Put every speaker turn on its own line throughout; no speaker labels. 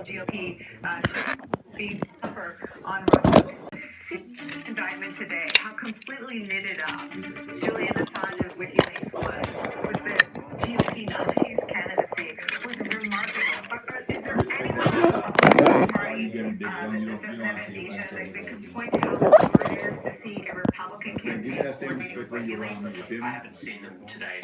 GOP should be tougher on Russia. Indictment today, how completely knitted up Julian Assange's WikiLeaks was with the GOP Nazis candidacy was remarkable. Is there anyone else in the party that doesn't have amnesia that could point to how hard it is to see a Republican candidate coordinating with WikiLeaks?
I haven't seen them today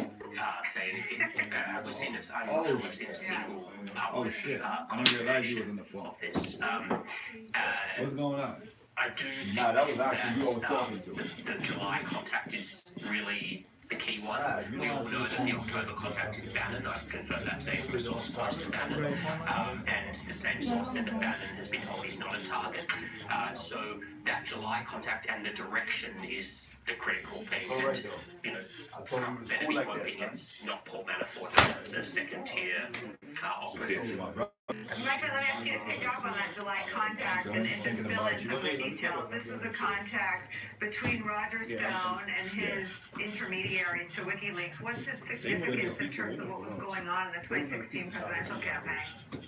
say anything. Have we seen it? I'm not sure we've seen a single public
I didn't realize you was in the phone.
of this.
What's going on?
I do think
That was actually you I was talking to.
the July contact is really the key one. We all know that the October contact is Bannon. I've confirmed that today from a source close to Bannon. And the same source said that Bannon has been told he's not a target. So that July contact and the direction is the critical thing. And, you know, Trump better be hoping it's not Paul Manafort, that it's a second tier operative.
Michael, let me ask you to pick up on that July contact and just fill in some of the details. This was a contact between Roger Stone and his intermediaries to WikiLeaks. What's its significance in terms of what was going on in the 2016 presidential campaign?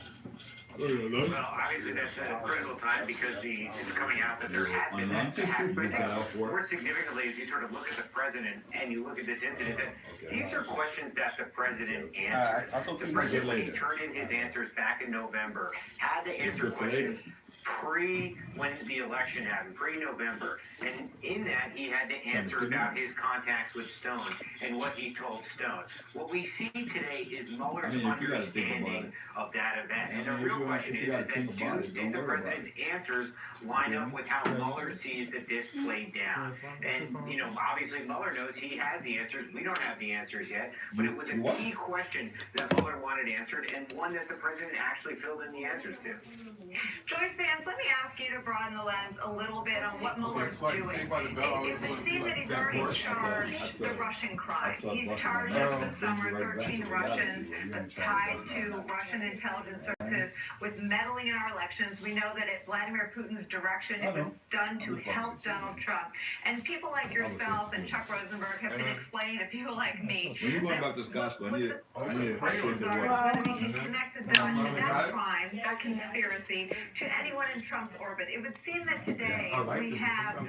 Well, obviously that's a critical time because it's coming out that there has been that hack. But I think more significantly, as you sort of look at the president and you look at this incident, that these are questions that the president answered. The president, when he turned in his answers back in November, had to answer questions when the election happened, pre-November. And in that, he had to answer about his contacts with Stone and what he told Stone. What we see today is Mueller's understanding of that event. And the real question is that do the president's answers line up with how Mueller sees that this played down? And, you know, obviously Mueller knows he has the answers. We don't have the answers yet. But it was a key question that Mueller wanted answered and one that the president actually filled in the answers to.
Joyce Vance, let me ask you to broaden the lens a little bit on what Mueller's doing. It would seem that he's already charged the Russian crime. He's charged over the summer 13 Russians tied to Russian intelligence services with meddling in our elections. We know that at Vladimir Putin's direction, it was done to help Donald Trump. And people like yourself and Chuck Rosenberg have been explaining to people like me
when you're going about this gospel, I need it.
whether we can connect the dots to that crime, that conspiracy, to anyone in Trump's orbit. It would seem that today we have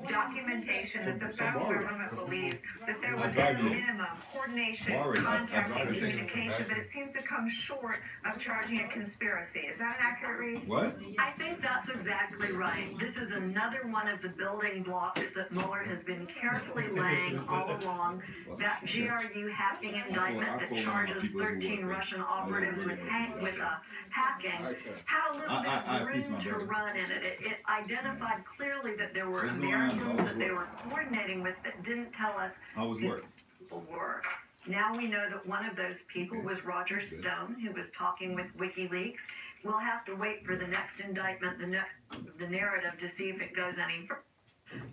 documentation that the federal government believes that there was at minimum coordination, contact, and communication, but it seems to come short of charging a conspiracy. Is that an accurate read?
What?
I think that's exactly right. This is another one of the building blocks that Mueller has been carefully laying all along. That GRU hacking indictment that charges 13 Russian operatives with hacking had a little bit of room to run in it. It identified clearly that there were Americans that they were coordinating with that didn't tell us who people were. Now we know that one of those people was Roger Stone, who was talking with WikiLeaks. We'll have to wait for the next indictment, the narrative, to see if it goes any further.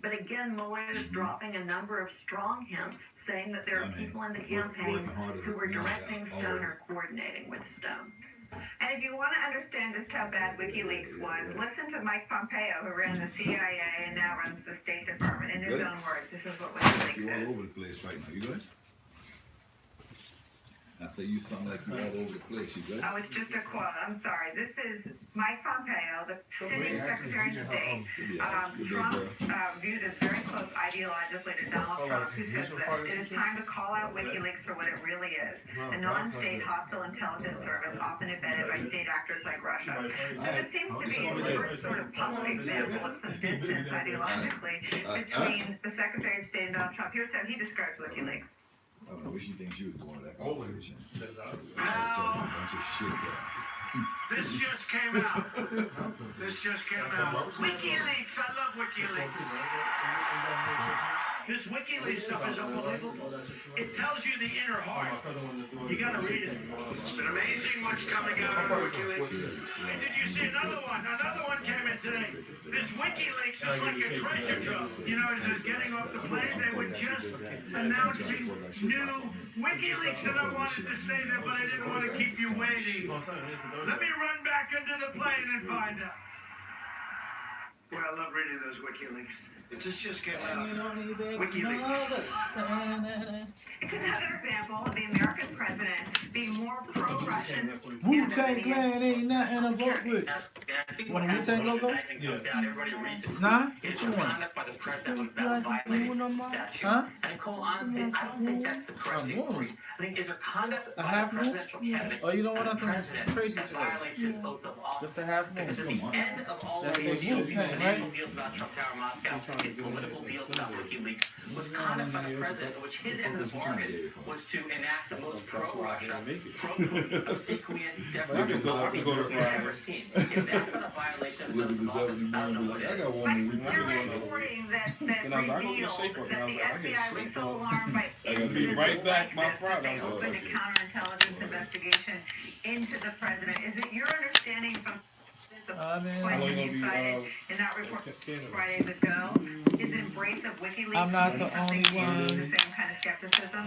But again, Mueller is dropping a number of strong hints, saying that there are people in the campaign who were directing Stone or coordinating with Stone.
And if you want to understand just how bad WikiLeaks was, listen to Mike Pompeo, who ran the CIA and now runs the State Department. In his own words, this is what WikiLeaks
You're all
is.
over the place right now. You good? I say you sound like you're all over the place. You good?
Oh, it's just a quote. I'm sorry. This is Mike Pompeo, the sitting Secretary of State. Trump's viewed as very close ideologically to Donald Trump, who says this: "It is time to call out WikiLeaks for what it really is, a non-state hostile intelligence service often embedded by state actors like Russia." So this seems to be the first sort of public example of some distance ideologically between the Secretary of State and Donald Trump. Here's how he describes WikiLeaks.
I don't know what she thinks you was going to that conversation.
Now,
Bunch of shit there.
this just came out. This just came out. WikiLeaks, I love WikiLeaks. This WikiLeaks stuff is unbelievable. It tells you the inner heart. You gotta read it. It's been amazing what's coming out of WikiLeaks. And did you see another one? Another one came in today. This WikiLeaks is like a treasure trove. You know, as I was getting off the plane, they were just announcing new WikiLeaks, and I wanted to stay there, but I didn't want to keep you waiting. Let me run back into the plane and find out. Boy, I love reading those WikiLeaks. It just came out. WikiLeaks.
It's another example of the American president being more pro-Russian.
Wu-Tang Clan ain't nothing to vote with. Want a Wu-Tang logo?
Everybody reads it.
Nah?
It's
What you want?
conduct by the president that was violating the statute.
Huh?
And in all honesty, I don't think that's the correct inquiry. I think is there conduct
A
by
half
the
moon?
presidential candidate
Oh, you know what? I
and the
think it's
president
crazy
that
today.
violates his oath of office.
Just a half moon.
Because at the end of all
That's
of
a
these deals, these
Wu-Tang,
financial
right?
deals about Trump Tower Moscow, these political deals about WikiLeaks, was conduct by the president in which his end of the bargain was to enact the most pro-Russia, pro-Putin, obsequious, deferential policy we've ever seen. If that's not a violation of his oath of office, I don't know what
I
is.
got one
But
more
there were
week.
reporting that
And I was like, I go get
revealed
shape up. And I
that
was
the
like, I get
FBI was
shape
so
up.
alarmed by
I gotta be
incidents
right back
like
my
this
front.
that they
I was
opened a
like,
counterintelligence investigation into the president. Is it your understanding from the
Man,
point
I'm
you cited in that report Fridays ago, his embrace of WikiLeaks
I'm not the
something
only
new,
one.
the same kind of skepticism?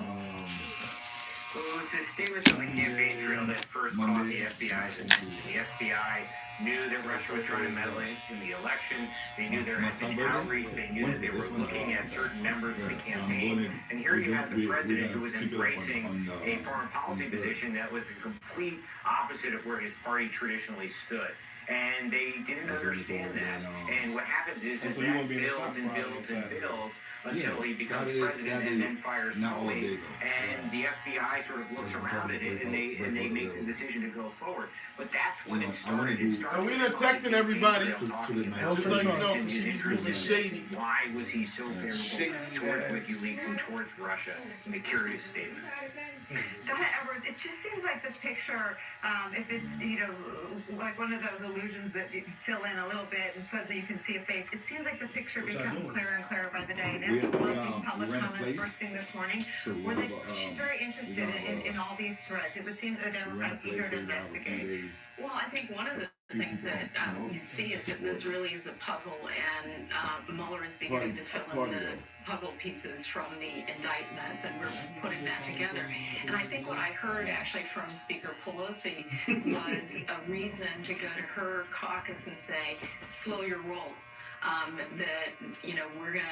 Well, it was his statements on the campaign trail that first caught the FBI's attention. The FBI knew that Russia was trying to meddle in the election. They knew there had been outreach. They knew that they were looking at certain members of the campaign. And here you have the president who was embracing a foreign policy position that was the complete opposite of where his party traditionally stood. And they didn't understand that. And what happens is that builds and builds and builds until he becomes president and then fires fully. And the FBI sort of looks around at it and they make the decision to go forward. But that's when it started. It started.
We done texted everybody.
Just
like, you know, it's shady.
Why was he so favorable towards WikiLeaks and towards Russia? And the curious statement.
Donna Edwards, it just seems like the picture, if it's, like one of those illusions that you fill in a little bit and suddenly you can see a face, it seems like the picture becomes clearer and clearer by the day. And that's one of the public comments first thing this morning, where she's very interested in all these threads. It would seem that I'm eager to investigate.
Well, I think one of the things that you see is that this really is a puzzle, and Mueller is beginning to fill in the puzzle pieces from the indictments, and we're putting that together. And I think what I heard actually from Speaker Pelosi was a reason to go to her caucus and say, slow your roll. That, we're going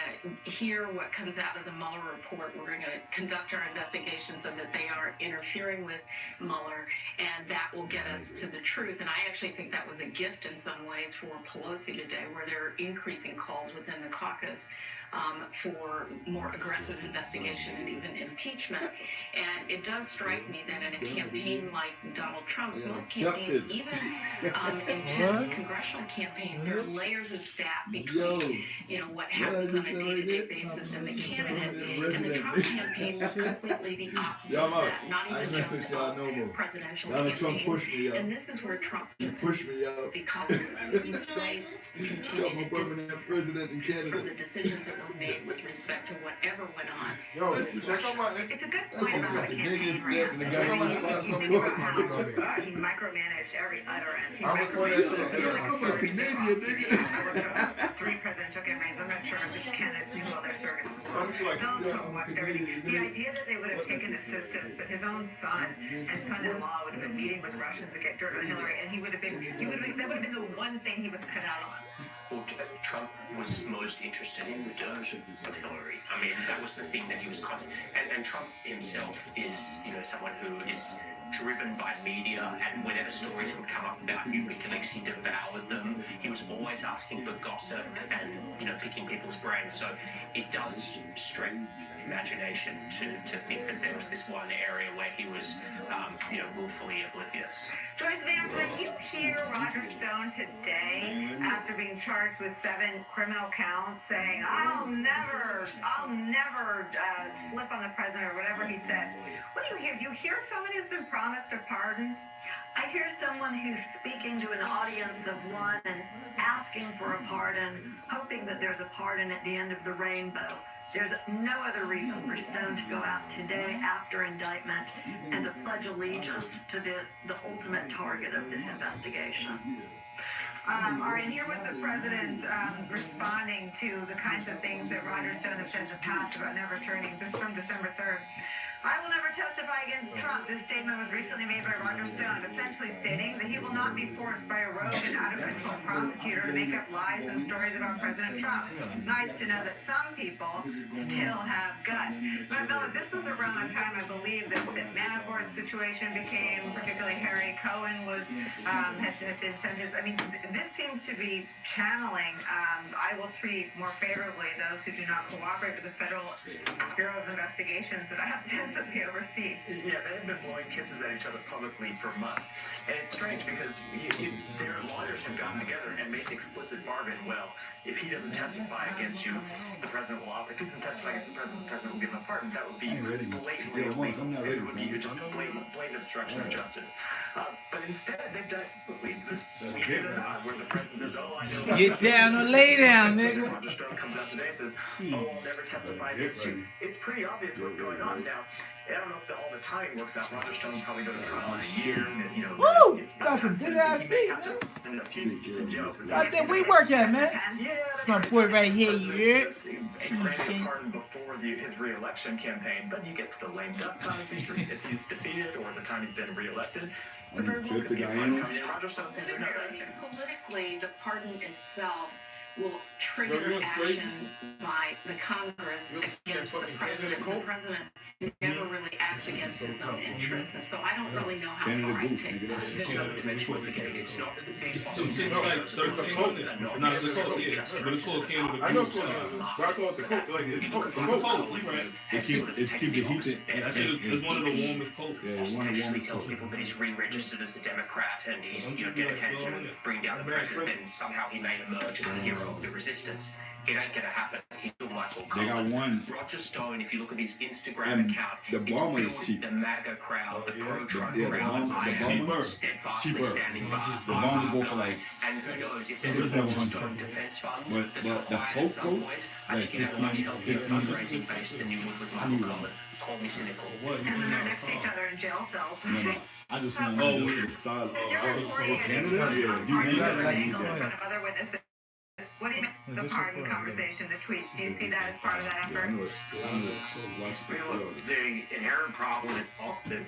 to hear what comes out of the Mueller report. We're going to conduct our investigation so that they aren't interfering with Mueller, and that will get us to the truth. And I actually think that was a gift in some ways for Pelosi today, where there are increasing calls within the caucus for more aggressive investigation and even impeachment. And it does strike me that in a campaign like Donald Trump's, most campaigns, even intense congressional campaigns, there are layers of staff between, what happens on a day-to-day basis and the candidate. And the Trump campaign was completely the opposite of that, not even just a presidential campaign.
Pushed me
And this is where Trump
pushed me out.
because I continue to
president and
for
candidate.
the decisions that were made with respect to whatever went on.
Yo, check out my.
It's a good point about the campaign,
and the guy
right?
who's class
He
on
think about how he micromanaged every utterance. He
I'm recording that shit.
I'm a Canadian, nigga.
I worked on 3 presidential campaigns. I'm not sure which candidates knew all their circuits. Donald Trump watched everything. The idea that they would have taken assistance, that his own son and son-in-law would have been meeting with Russians to get dirt on Hillary, and that would have been the one thing he was cut out on.
Well, Trump was most interested in the dirt of Hillary. I mean, that was the thing that he was content. And Trump himself is, someone who is driven by media, and whenever stories would come up about new WikiLeaks, he devoured them. He was always asking for gossip and, picking people's brains. So it does stretch imagination to think that there was this one area where he was, willfully oblivious.
Joyce Vance, when you hear Roger Stone today, after being charged with 7 criminal counts, saying, I'll never flip on the president or whatever he said, what do you hear? Do you hear someone who's been promised a pardon?
I hear someone who's speaking to an audience of one and asking for a pardon, hoping that there's a pardon at the end of the rainbow. There's no other reason for Stone to go out today after indictment and to pledge allegiance to the ultimate target of this investigation.
All right, here was the president responding to the kinds of things that Roger Stone has said in the past about never turning. This is from December 3rd. I will never testify against Trump. This statement was recently made by Roger Stone, essentially stating that he will not be forced by a rogue and out-of-control prosecutor to make up lies and stories about President Trump. It's nice to know that some people still have guts. But Miller, this was around the time I believe that Manafort's situation became particularly hairy. Cohen was had been sentenced. I mean, this seems to be channeling. I will treat more favorably those who do not cooperate with the Federal Bureau of Investigations that I have tensively oversee.
Yeah, they've been blowing kisses at each other publicly for months. And it's strange because their lawyers have gotten together and made an explicit bargain. Well, if he doesn't testify against you, the president will if he doesn't testify against the president will give him a pardon. That would be blatantly illegal. It would be just blatant obstruction of justice. But instead, they've done where the president says, "Oh, I know."
Get down or lay down, nigga.
Roger Stone comes out today and says, "Oh, I'll never testify against you." It's pretty obvious what's going on now. I don't know if all the timing works out. Roger Stone probably goes to trial in a year. And, you know,
Woo! Got some big ass feet, man.
and a few some jokes.
Right there, we work at, man.
Yeah,
It's my boy right here, you heard?
He granted a pardon before his re-election campaign, but you get to the lame duck time if he's defeated or the time he's been re-elected. The very well could be a pardon coming in. Roger Stone seems to know that.
Politically, the pardon itself will trigger action by the Congress against the president. The president never really acts against his own interests, and so I don't really know how far I take that.
There's no dimension with the case. It's not that the case
It's a cult.
No, it's a cult, yeah. But it's called Canada.
I know it's called, but I thought the cult, like, it's cult.
It's a cult, you right.
It keep the heat.
That shit is one of the warmest cults.
Yeah, one of the
Actually
warmest
tells
cults.
people that he's re-registered as a Democrat and he's dedicated to bring down the president, and somehow he may emerge as the hero of the resistance. It ain't gonna happen. He's still Michael
They got
Cohen.
one.
Roger Stone, if you look at his Instagram
And
account,
the bomber
it's
is
built
cheap.
the MAGA crowd, the pro-Trump
Yeah, the
crowd,
bomber
steadfastly
cheaper.
standing by.
The bomber go for like,
And who knows if there's
It's
a Roger
700.
Stone defense fund
But
that's
the
required at
Coke
some
goes,
point, I
like,
think you'd have a much
15,
healthier
15,
fundraising base than you would with Michael Cohen. Call me cynical.
What?
And then they're next to each other in jail cells.
no, I just want to
Oh,
know the style.
You're reporting it.
Canada? Yeah, you
Are
need
you
that.
like
You need
in
that.
front of other witnesses? What do you mean, the pardon conversation, the tweets? Do you see that as part of that
Yeah, I
effort?
know it. I know it. Watch
I mean, look,
the
the inherent problem with all the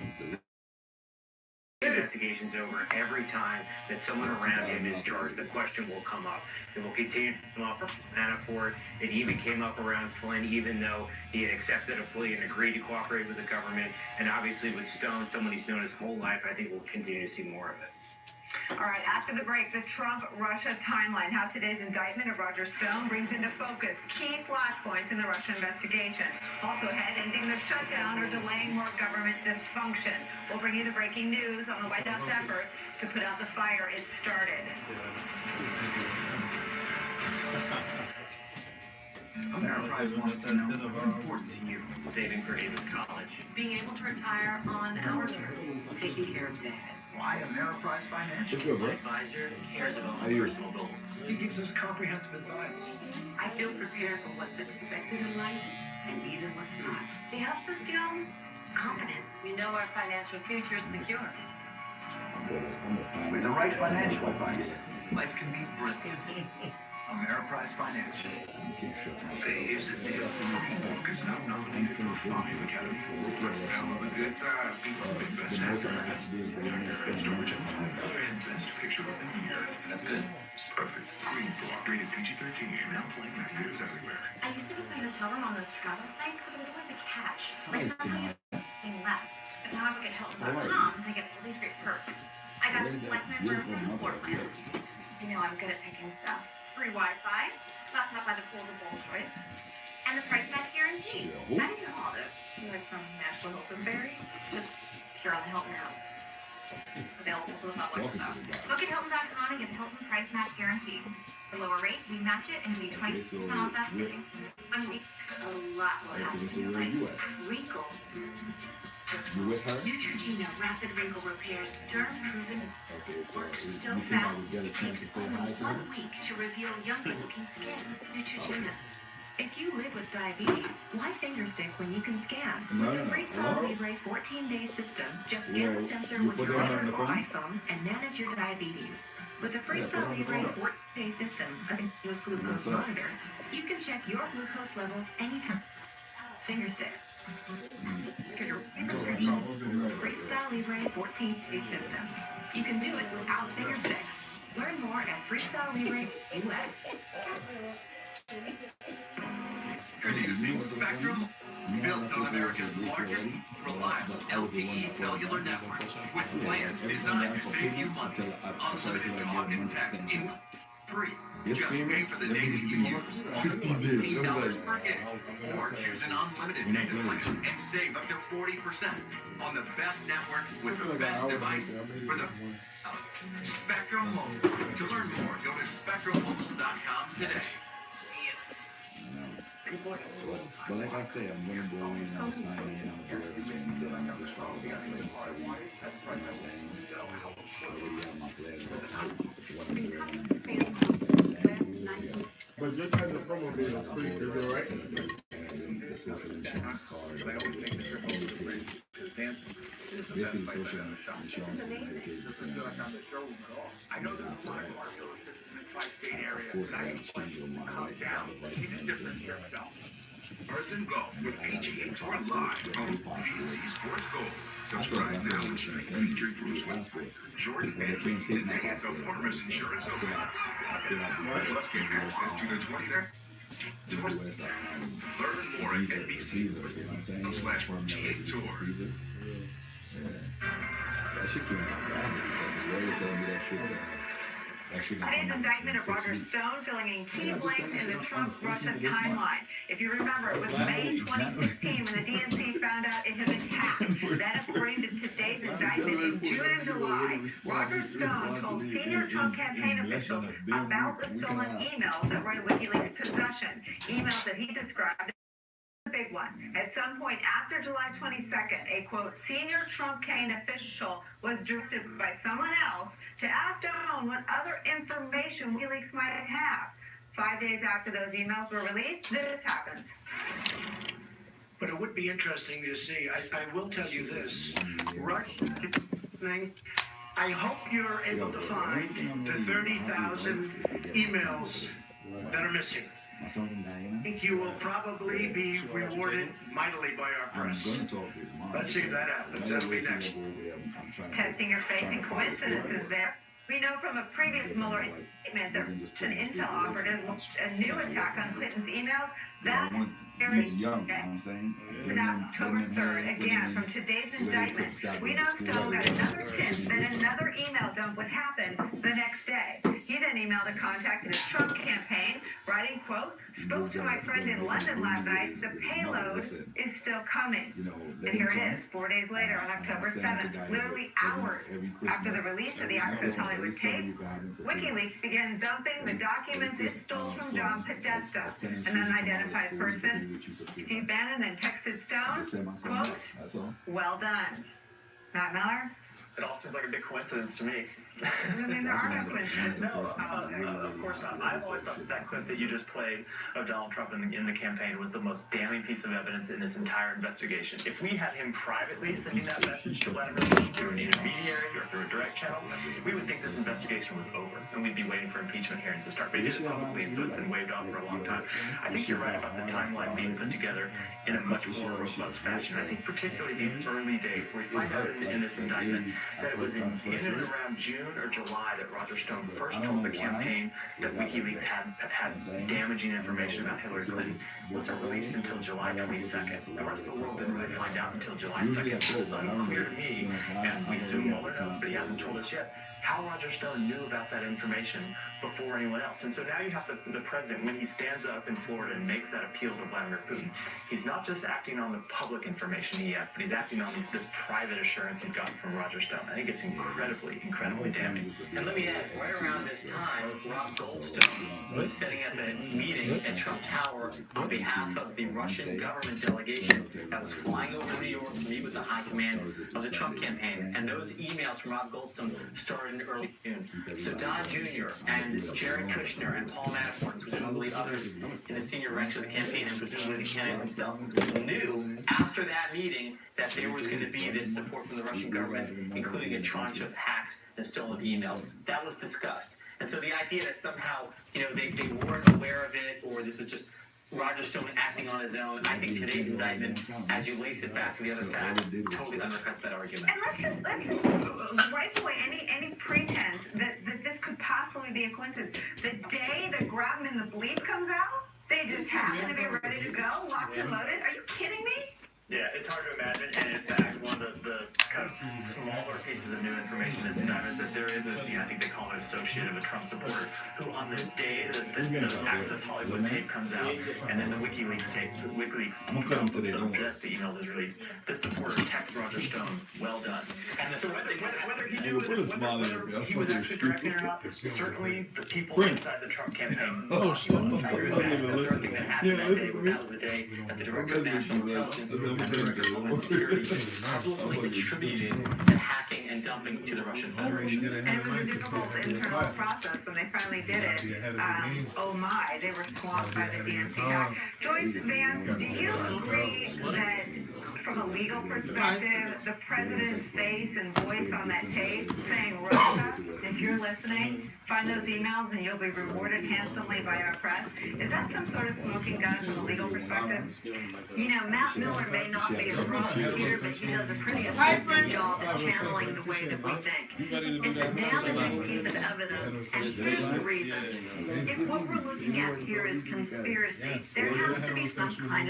investigations over every time that someone around him is charged, the question will come up. It will continue to come up for Manafort. It even came up around Flynn, even though he had accepted a plea and agreed to cooperate with the government. And obviously with Stone, someone he's known his whole life, I think we'll continue to see more of it.
All right, after the break, the Trump-Russia timeline, how today's indictment of Roger Stone brings into focus key flashpoints in the Russia investigation. Also ahead, ending the shutdown or delaying more government dysfunction. We'll bring you the breaking news on the White House effort to put out the fire it started.
Ameriprise wants to know what's important to you. Saving for David College.
Being able to retire on our terms, taking care of Dad.
Why Ameriprise Financial?
It's good, bro.
Advisor cares about
How you?
personal goals.
He gives us comprehensive advice.
I feel prepared for what's expected in life and even what's not. They have the skill, confident. We know our financial future is secure.
I'm gonna sign
With
it.
the right financial advice, life can be brilliant. Ameriprise Financial.
You can't shut my
Okay, here's the deal. Homework is not nominated for a fine academy award. That was a good time. People have been best
The most I'm
actor.
gonna have to do is go in there and spend
Georgia
money.
and best picture of the year. That's good. It's perfect. Green Block, rated PG-13. Now playing at theaters everywhere.
I used to book my hotel room on those travel sites, but there was always a catch.
Nice
Like
to
sometimes
know.
paying less. But now I book at Hilton.com and I get all these great perks. I got
What
to
is
select
that
my room
beautiful
from the floor
mother
plan.
of yours?
You know I'm good at picking stuff. Free Wi-Fi, laptop by the pool of bowl choice, and the price match guarantee.
Yeah,
Not even all of it. You like some Nashville Hilton Berry? Just pure on the Hilton app. Available to the public.
Talking to the guy.
Book at Hilton.com and get the Hilton price match guarantee. For lower rate, we match it and we 20% off that fee. One week, a lot will happen
Everything's
in your
where you
life.
at?
Wrinkles. Just
You with her?
Neutrogena Rapid Wrinkle Repairs, derm proven,
Okay, so
works
you
so
think I
fast,
would get a chance to
takes
say
only
hi to
1
her?
week to reveal younger looking skin. Neutrogena. If you live with diabetes, why finger stick when you can scan?
No,
With the
no,
Freestyle
hello?
Libre 14-day system, just scan
Yeah,
the sensor
you
with
put
your
that on
iPhone
the
or
phone?
iPhone and manage your diabetes. With the
put it
Freestyle
on the
Libre
phone.
14-day system, a continuous glucose
What's up?
monitor, you can check your glucose levels anytime. Finger sticks.
Freestyle Libre 14K system. You can do it without finger sticks. Learn more at Freestyle Libre US.
Introducing Spectrum, built on America's largest, reliable LTE cellular network, with plans designed to save you money. Unlimited talk and text in free. Just pay for the data you use, only $15 per gig, or choose an unlimited data plan and save up to 40% on the best network with the best device for the Spectrum Mobile. To learn more, go to spectrummobile.com today.
But like I said, I'm gonna go in and sign in, I'll do everything, and then I'm gonna just follow that way. You know what I'm saying? I already have my plan, what I'm doing.
But just having the promo video is pretty good, right?
The social insurance card, this is social insurance and Medicaid, the same thing.
I know there's a lot of markets in the tri-state area.
Of course, I gotta change your mind.
Birds and Golf with PGA Tour Live on PC Sports Gold. Subscribe now and check featured Bruce with Jordan Bentley Advance of Farmers Insurance Overnight. Let's get access to the 20th. Learn more at NBC.com/PGA Tour.
That shit came out bad. The lawyer told me that shit.
Today's indictment of Roger Stone filling in key blanks in the Trump-Russia timeline. If you remember, it was May 2016 when the DNC found out it had been hacked. Then, according to today's indictment, in June and July, Roger Stone told senior Trump campaign officials about the stolen emails that were in WikiLeaks' possession. Emails that he described as a big one. At some point after July 22nd, a, quote, senior Trump campaign official was directed by someone else to ask Stone what other information WikiLeaks might have. 5 days after those emails were released, this happens.
But it would be interesting to see. I will tell you this. I hope you're able to find the 30,000 emails that are missing. I think you will probably be rewarded mightily by our press. Let's see if that happens. That'll be next.
Testing your faith in coincidences there. We know from a previous Mueller statement that an intel operative launched a new attack on Clinton's emails. That very day. And October 3rd, again, from today's indictment, we know Stone got another tip that another email dump would happen the next day. He then emailed a contact in his Trump campaign, writing, quote, spoke to my friend in London last night, the payload is still coming. And here it is, 4 days later on October 7th, literally hours after the release of the Access Hollywood tape, WikiLeaks began dumping the documents it stole from John Podesta. An unidentified person, Steve Bannon, then texted Stone, quote, well done. Matt Miller?
It all seems like a big coincidence to me.
I mean, there are no coincidences.
No, of course not. I've always thought that clip that you just played of Donald Trump in the campaign was the most damning piece of evidence in this entire investigation. If we had him privately sending that message to Vladimir Putin through an intermediary or through a direct channel, we would think this investigation was over and we'd be waiting for impeachment hearings to start. But he did it publicly, and so it's been waved off for a long time. I think you're right about the timeline being put together in a much more robust fashion. I think particularly these early days, where we find out in this indictment that it was in and around June or July that Roger Stone first told the campaign that WikiLeaks had damaging information about Hillary Clinton. It wasn't released until July 22nd. The rest of the world didn't really find out until July 2nd. It's unclear to me, and we assume Mueller knows, but he hasn't told us yet, how Roger Stone knew about that information before anyone else. And so now you have the president, when he stands up in Florida and makes that appeal to Vladimir Putin, he's not just acting on the public information he has, but he's acting on this private assurance he's gotten from Roger Stone. I think it's incredibly damning.
And let me add, right around this time, Rob Goldstone was setting up a meeting at Trump Tower on behalf of the Russian government delegation that was flying over New York to meet with the high command of the Trump campaign. And those emails from Rob Goldstone started in early June. So Don Jr. and Jared Kushner and Paul Manafort, and presumably others in the senior ranks of the campaign, and presumably the candidate himself, knew after that meeting that there was going to be this support from the Russian government, including a tranche of hacked and stolen emails. That was discussed. And so the idea that somehow, they weren't aware of it, or this was just
Roger Stone acting on his own. I think today's indictment, as you lace it back to the other facts, totally undercuts that argument.
And let's just wipe away any pretense that this could possibly be a coincidence. The day that Grab 'em in the Bleep comes out, they just happen to be ready to go, locked and loaded. Are you kidding me?
Yeah, it's hard to imagine, and in fact, one of the kind of smaller pieces of new information this time is that there is I think they call it an associate of a Trump supporter, who on the day that the Access Hollywood tape comes out, and then the WikiLeaks tape, the best email is released, the supporter texts Roger Stone, well done. And so whether he was actually directing or not, certainly the people inside the Trump campaign thought he was. I agree with that. The third thing that happened that day was the day that the director of national intelligence and the director of Homeland Security publicly attributed the hacking and dumping to the Russian Federation.
And it was a difficult internal process when they finally did it. Oh my, they were swamped by the DNC hack. Joyce Vance, do you agree that from a legal perspective, the president's face and voice on that tape saying, Russia, if you're listening, find those emails and you'll be rewarded handsomely by our press, is that some sort of smoking gun from a legal perspective?
You know, Matt Miller may not be a prosecutor, but he does a pretty effective job of channeling the way that we think. It's a damaging piece of evidence, and here's the reason. If what we're looking at here is conspiracy, there has to be some kind of